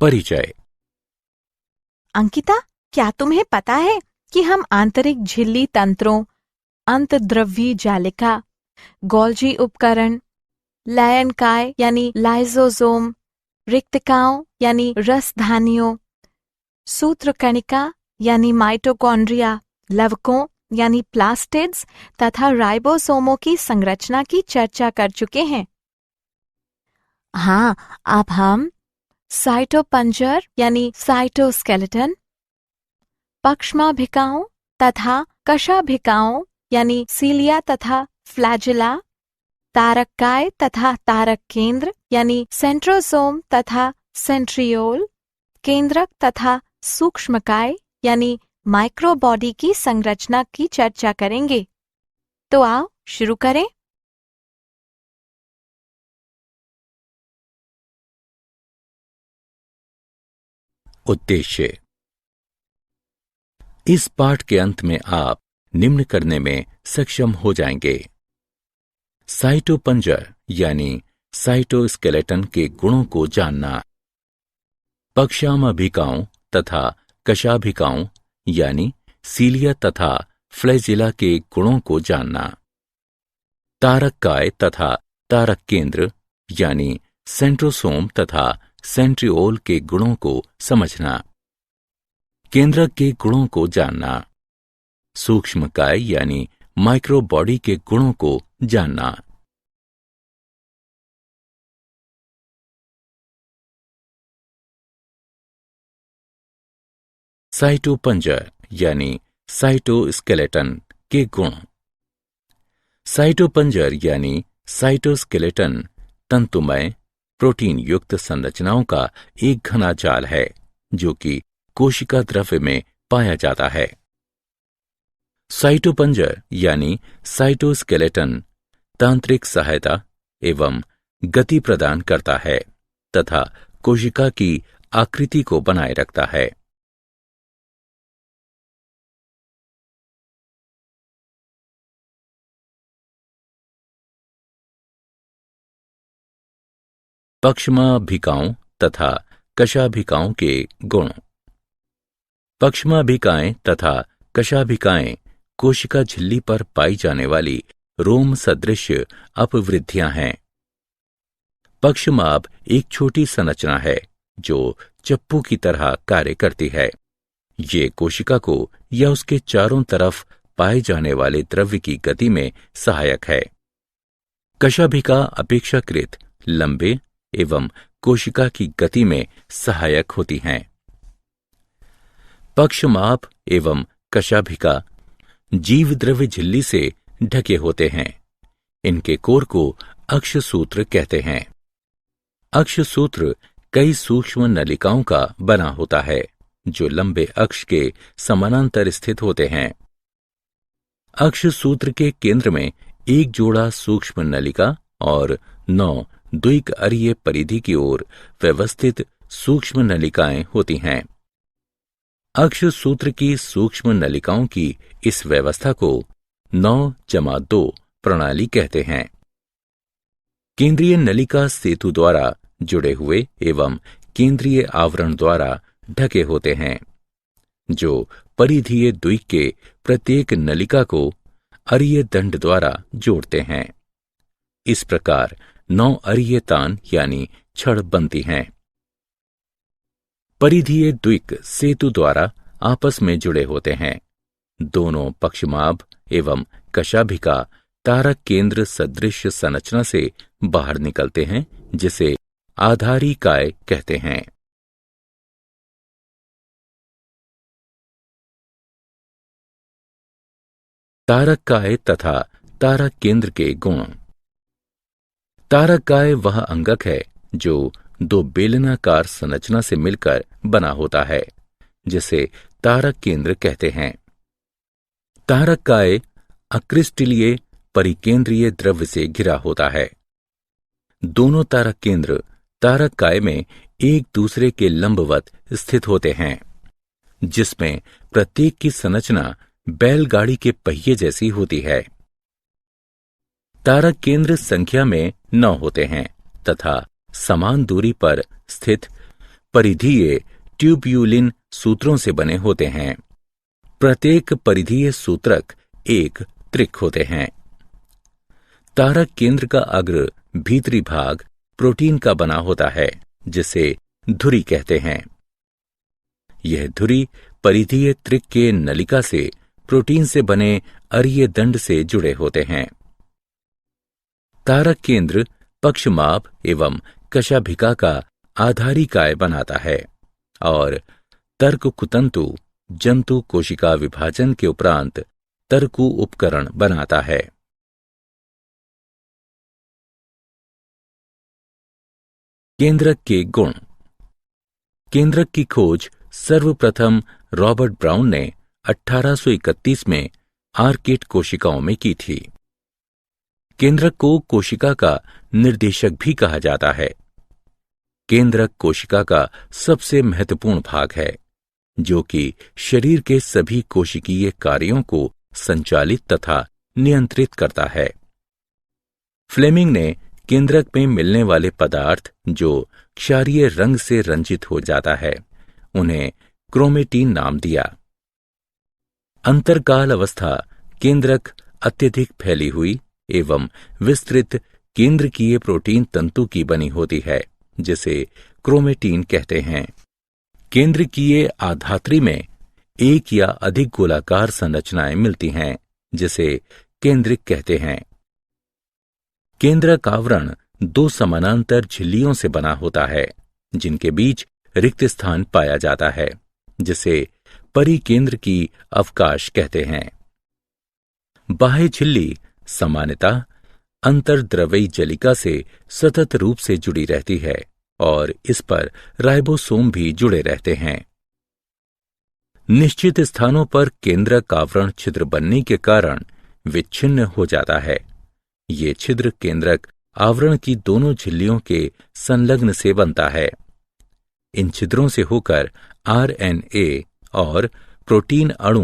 परिचय। अंकिता, क्या तुम्हें पता है कि हम आंतरिक झिल्ली तंत्रों, अंतर्द्रव्यी जालिका, गोल्जी उपकरण, लयनकाय यानी लाइसोसोम, रिक्तिकाओं यानी रसधानियों, सूत्रकणिका यानी माइटोकॉन्ड्रिया, लवकों यानी प्लास्टिड्स तथा राइबोसोमों की संरचना की चर्चा कर चुके हैं। हाँ, अब हम साइटोपंजर यानी साइटोस्केलेटन, पक्ष्माभिकाओं तथा कशाभिकाओं यानी सीलिया तथा फ्लैजिला, तारककाय तथा तारक केंद्र यानी सेंट्रोसोम तथा सेंट्रियोल, केंद्रक तथा सूक्ष्मकाय यानी माइक्रोबॉडी की संरचना की चर्चा करेंगे। तो आओ शुरू करें। उद्देश्य। इस पाठ के अंत में आप निम्न करने में सक्षम हो जाएंगे। साइटोपंजर यानी साइटोस्केलेटन के गुणों को जानना, पक्षाभिकाओं तथा कशाभिकाओं यानी सीलिया तथा फ्लैजिला के गुणों को जानना, तारककाय तथा तारक केंद्र यानी सेंट्रोसोम तथा सेंट्रियोल के गुणों को समझना, केंद्रक के गुणों को जानना, सूक्ष्मकाय यानी माइक्रोबॉडी के गुणों को जानना। साइटोपंजर यानी साइटोस्केलेटन के गुण। साइटोपंजर यानी साइटोस्केलेटन तंतुमय प्रोटीन युक्त संरचनाओं का एक घना जाल है जो कि कोशिका द्रव्य में पाया जाता है। साइटोपंजर यानी साइटोस्केलेटन तांत्रिक सहायता एवं गति प्रदान करता है तथा कोशिका की आकृति को बनाए रखता है। पक्ष्माभिकाओं तथा कशाभिकाओं के गुण। पक्ष्माभिकाएं तथा कशाभिकाएं कोशिका झिल्ली पर पाई जाने वाली रोम सदृश अपवृद्धियां हैं। पक्ष्माभ एक छोटी संरचना है जो चप्पू की तरह कार्य करती है। ये कोशिका को या उसके चारों तरफ पाए जाने वाले द्रव्य की गति में सहायक है। कशाभिका अपेक्षाकृत लंबे एवं कोशिका की गति में सहायक होती हैं। पक्षमाभ एवं कशाभिका जीव द्रव्य झिल्ली से ढके होते हैं। इनके कोर को अक्षसूत्र कहते हैं। अक्षसूत्र कई सूक्ष्म नलिकाओं का बना होता है जो लंबे अक्ष के समानांतर स्थित होते हैं। अक्षसूत्र के केंद्र में एक जोड़ा सूक्ष्म नलिका और 9 द्विक अरीय परिधि की ओर व्यवस्थित सूक्ष्म नलिकाएं होती हैं। अक्षसूत्र की सूक्ष्म नलिकाओं की इस व्यवस्था को 9-2 प्रणाली कहते हैं। केंद्रीय नलिका सेतु द्वारा जुड़े हुए एवं केंद्रीय आवरण द्वारा ढके होते हैं जो परिधीय द्विक के प्रत्येक नलिका को अरीय दंड द्वारा जोड़ते हैं। इस प्रकार 9 अरीय तान यानी छड़ बनती हैं। परिधीय द्विक सेतु द्वारा आपस में जुड़े होते हैं। दोनों पक्षमाभ एवं कशाभिका तारक केंद्र सदृश संरचना से बाहर निकलते हैं जिसे आधारिकाय कहते हैं। तारककाय तथा तारक केंद्र के गुण। तारककाय वह अंगक है जो 2 बेलनाकार संरचना से मिलकर बना होता है जिसे तारक केंद्र कहते हैं। तारककाय अक्रिस्टलीय परिकेंद्रीय द्रव्य से घिरा होता है। दोनों तारक केंद्र तारककाय में एक दूसरे के लंबवत स्थित होते हैं जिसमें प्रत्येक की संरचना बैलगाड़ी के पहिए जैसी होती है। तारक केंद्र संख्या में 9 होते हैं तथा समान दूरी पर स्थित परिधीय ट्यूब्यूलिन सूत्रों से बने होते हैं। प्रत्येक परिधीय सूत्रक एक त्रिक होते हैं। तारक केंद्र का अग्र भीतरी भाग प्रोटीन का बना होता है, जिसे धुरी कहते हैं। यह धुरी परिधीय त्रिक के नलिका से प्रोटीन से बने अरीय दंड से जुड़े होते हैं। तारक केंद्र पक्षमाप एवं कशाभिका का आधारिकाय बनाता है और तर्क कुतंतु जंतु कोशिका विभाजन के उपरांत तर्कु उपकरण बनाता है। केंद्रक के गुण। केंद्रक की खोज सर्वप्रथम रॉबर्ट ब्राउन ने 1831 में आर्किड कोशिकाओं में की थी। केंद्रक को कोशिका का निर्देशक भी कहा जाता है। केंद्रक कोशिका का सबसे महत्वपूर्ण भाग है, जो कि शरीर के सभी कोशिकीय कार्यों को संचालित तथा नियंत्रित करता है। फ्लेमिंग ने केंद्रक में मिलने वाले पदार्थ जो क्षारीय रंग से रंजित हो जाता है, उन्हें क्रोमेटीन नाम दिया। अंतरकाल अवस्था केंद्रक अत्यधिक फैली हुई एवं विस्तृत केंद्रकीय प्रोटीन तंतु की बनी होती है, जिसे क्रोमेटीन कहते हैं। केंद्रकीय आधात्री में एक या अधिक गोलाकार संरचनाएं मिलती हैं, जिसे केंद्रिक कहते हैं। केंद्रक आवरण दो समानांतर झिल्लियों से बना होता है, जिनके बीच रिक्त स्थान पाया जाता है, जिसे परिकेंद्र की अवकाश कहते हैं। बाह्य झिल्ली सामान्यतः अंतर्द्रवयी जलिका से सतत रूप से जुड़ी रहती है और इस पर राइबोसोम भी जुड़े रहते हैं। निश्चित स्थानों पर केंद्रक आवरण छिद्र बनने के कारण विच्छिन्न हो जाता है। ये छिद्र केंद्रक आवरण की दोनों झिल्लियों के संलग्न से बनता है। इन छिद्रों से होकर आरएनए और प्रोटीन अणु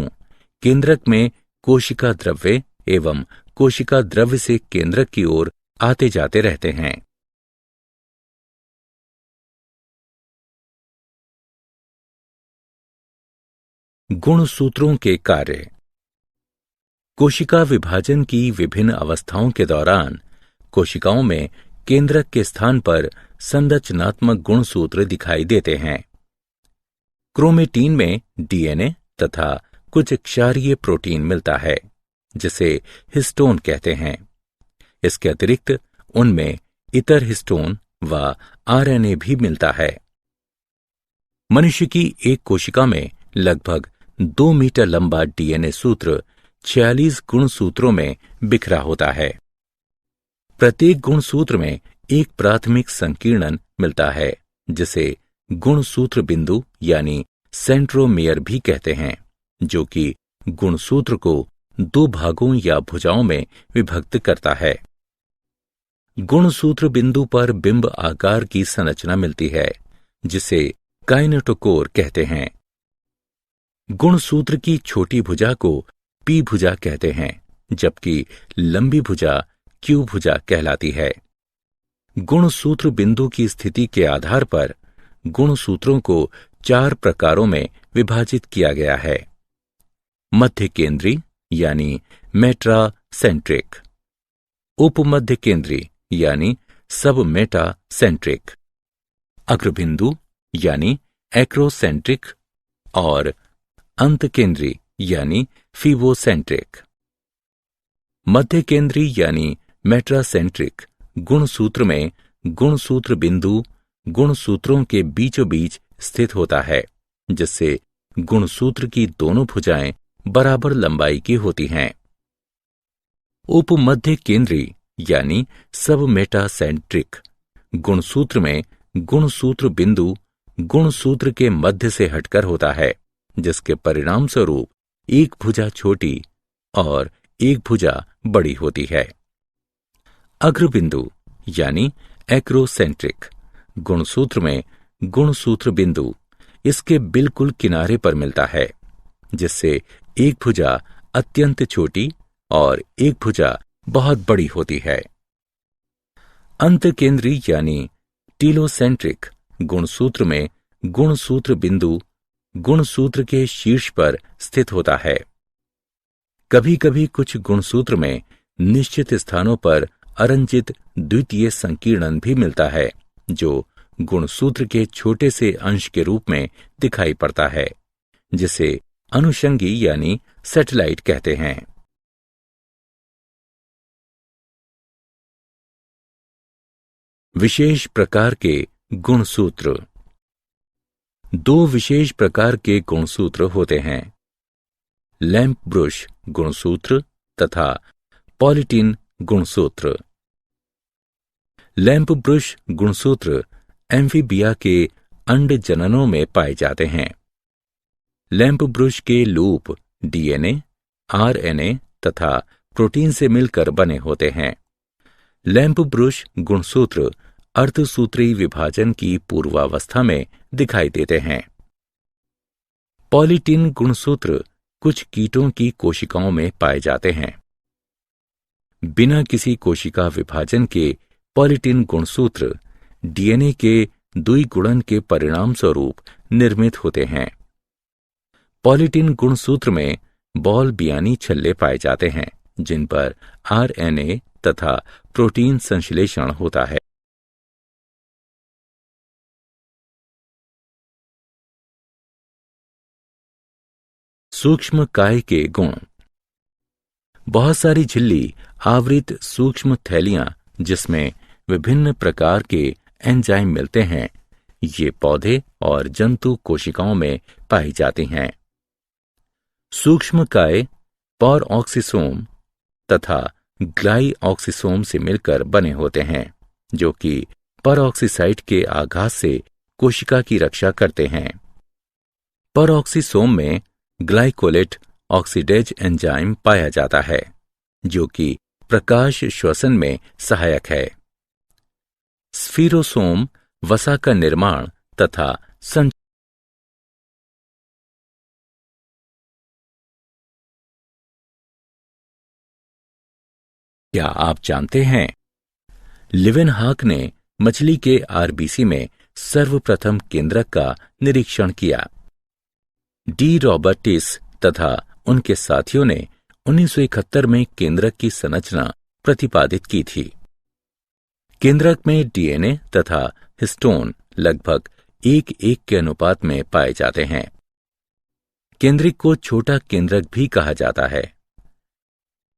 केंद्रक में कोशिका द्रव्य एवं कोशिका द्रव्य से केंद्रक की ओर आते जाते रहते हैं। गुणसूत्रों के कार्य। कोशिका विभाजन की विभिन्न अवस्थाओं के दौरान कोशिकाओं में केंद्रक के स्थान पर संरचनात्मक गुणसूत्र दिखाई देते हैं। क्रोमेटीन में डीएनए तथा कुछ क्षारीय प्रोटीन मिलता है, जिसे हिस्टोन कहते हैं। इसके अतिरिक्त उनमें इतर हिस्टोन व आरएनए भी मिलता है। मनुष्य की एक कोशिका में लगभग 2 मीटर लंबा डीएनए सूत्र 46 गुणसूत्रों में बिखरा होता है। प्रत्येक गुणसूत्र में एक प्राथमिक संकीर्णन मिलता है, जिसे गुणसूत्र बिंदु यानी सेंट्रोमेयर भी कहते हैं, जो कि गुणसूत्र को 2 भागों या भुजाओं में विभक्त करता है। गुणसूत्र बिंदु पर बिंब आकार की संरचना मिलती है, जिसे काइनेटोकोर कहते हैं। गुणसूत्र की छोटी भुजा को पी भुजा कहते हैं, जबकि लंबी भुजा क्यू भुजा कहलाती है। गुणसूत्र बिंदु की स्थिति के आधार पर गुणसूत्रों को 4 प्रकारों में विभाजित किया गया है। मध्य केंद्री यानी मेट्रासेंट्रिक, उपमध्य केंद्री यानी सब मेटासेंट्रिक, अग्रबिंदु यानी एक्रोसेंट्रिक और अंत केंद्री यानी फिबोसेंट्रिक। मध्य केंद्री यानी मेट्रासेंट्रिक गुणसूत्र में गुणसूत्र बिंदु गुणसूत्रों के बीचों बीच स्थित होता है, जिससे गुणसूत्र की दोनों भुजाएं बराबर लंबाई की होती हैं। उपमध्य केंद्री यानी सब मेटासेंट्रिक गुणसूत्र में गुणसूत्र बिंदु गुणसूत्र के मध्य से हटकर होता है, जिसके परिणाम स्वरूप एक भुजा छोटी और एक भुजा बड़ी होती है। अग्रबिंदु यानी एक्रोसेंट्रिक गुणसूत्र में गुणसूत्र बिंदु इसके बिल्कुल किनारे पर मिलता है, जिससे एक भुजा अत्यंत छोटी और एक भुजा बहुत बड़ी होती है। अंत केंद्री यानी टीलोसेंट्रिक गुणसूत्र में गुणसूत्र बिंदु गुणसूत्र के शीर्ष पर स्थित होता है। कभी कभी कुछ गुणसूत्र में निश्चित स्थानों पर अरंजित द्वितीय संकीर्णन भी मिलता है, जो गुणसूत्र के छोटे से अंश के रूप में दिखाई पड़ता है, जिसे अनुषंगी यानी सैटेलाइट कहते हैं। विशेष प्रकार के गुणसूत्र। दो विशेष प्रकार के गुणसूत्र होते हैं, लैंप ब्रुश गुणसूत्र तथा पॉलीटीन गुणसूत्र। लैंप ब्रुश गुणसूत्र एम्फीबिया के अंड जननों में पाए जाते हैं। लैंप ब्रुश के लूप डीएनए, आरएनए तथा प्रोटीन से मिलकर बने होते हैं। लैंप ब्रुश गुणसूत्र अर्धसूत्री विभाजन की पूर्वावस्था में दिखाई देते हैं। पॉलीटीन गुणसूत्र कुछ कीटों की कोशिकाओं में पाए जाते हैं। बिना किसी कोशिका विभाजन के पॉलीटीन गुणसूत्र डीएनए के द्विगुणन के परिणाम स्वरूप निर्मित होते हैं। पॉलीटीन गुणसूत्र में बॉल बियानी छल्ले पाए जाते हैं, जिन पर आरएनए तथा प्रोटीन संश्लेषण होता है। सूक्ष्म काय के गुण। बहुत सारी झिल्ली आवृत सूक्ष्म थैलियां जिसमें विभिन्न प्रकार के एंजाइम मिलते हैं, ये पौधे और जंतु कोशिकाओं में पाई जाती हैं। सूक्ष्म काय परऑक्सीसोम तथा ग्लाइऑक्सीसोम से मिलकर बने होते हैं, जो कि परऑक्सीसाइट के आघात से कोशिका की रक्षा करते हैं। परऑक्सीसोम में ग्लाइकोलेट ऑक्सीडेज एंजाइम पाया जाता है, जो कि प्रकाश श्वसन में सहायक है। स्फीरोसोम वसा का निर्माण तथा क्या आप जानते हैं, लिवेनहाक ने मछली के आरबीसी में सर्वप्रथम केंद्रक का निरीक्षण किया। डी रॉबर्टिस तथा उनके साथियों ने 1971 में केंद्रक की संरचना प्रतिपादित की थी। केंद्रक में डीएनए तथा हिस्टोन लगभग 1:1 के अनुपात में पाए जाते हैं। केंद्रक को छोटा केंद्रक भी कहा जाता है।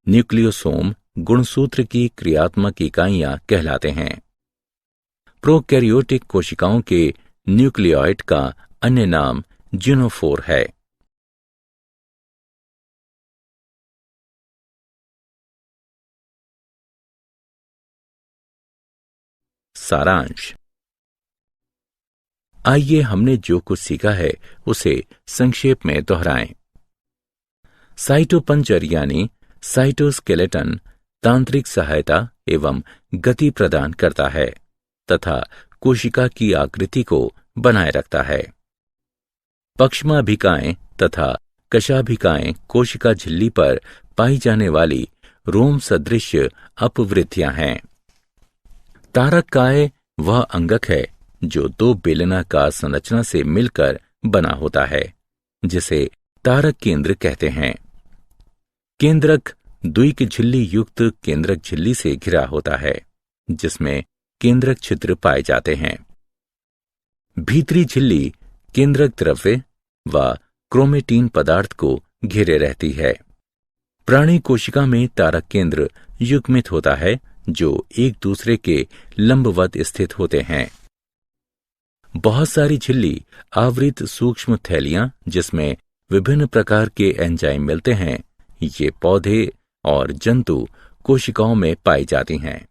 न्यूक्लियोसोम गुणसूत्र की क्रियात्मक इकाइयां कहलाते हैं। प्रोकैरियोटिक कोशिकाओं के न्यूक्लियोइड का अन्य नाम जिनोफोर है। सारांश। आइए हमने जो कुछ सीखा है उसे संक्षेप में दोहराएं। साइटोपंचर यानी साइटोस्केलेटन तांत्रिक सहायता एवं गति प्रदान करता है तथा कोशिका की आकृति को बनाए रखता है। पक्ष्माभिकाएं तथा कशाभिकाएं कोशिका झिल्ली पर पाई जाने वाली रोम सदृश अपवृत्तियां हैं। तारककाय वह अंगक है जो दो बेलनाकार संरचना से मिलकर बना होता है, जिसे तारक केंद्र कहते हैं। केंद्रक द्विक झिल्ली युक्त केंद्रक झिल्ली से घिरा होता है, जिसमें केंद्रक छिद्र पाए जाते हैं। भीतरी झिल्ली केंद्रक द्रव्य व क्रोमेटीन पदार्थ को घेरे रहती है। प्राणी कोशिका में तारक केंद्र युग्मित होता है, जो एक दूसरे के लंबवत स्थित होते हैं। बहुत सारी झिल्ली आवृत सूक्ष्म थैलियां जिसमें विभिन्न प्रकार के एंजाइम मिलते हैं, ये पौधे और जंतु कोशिकाओं में पाई जाती हैं।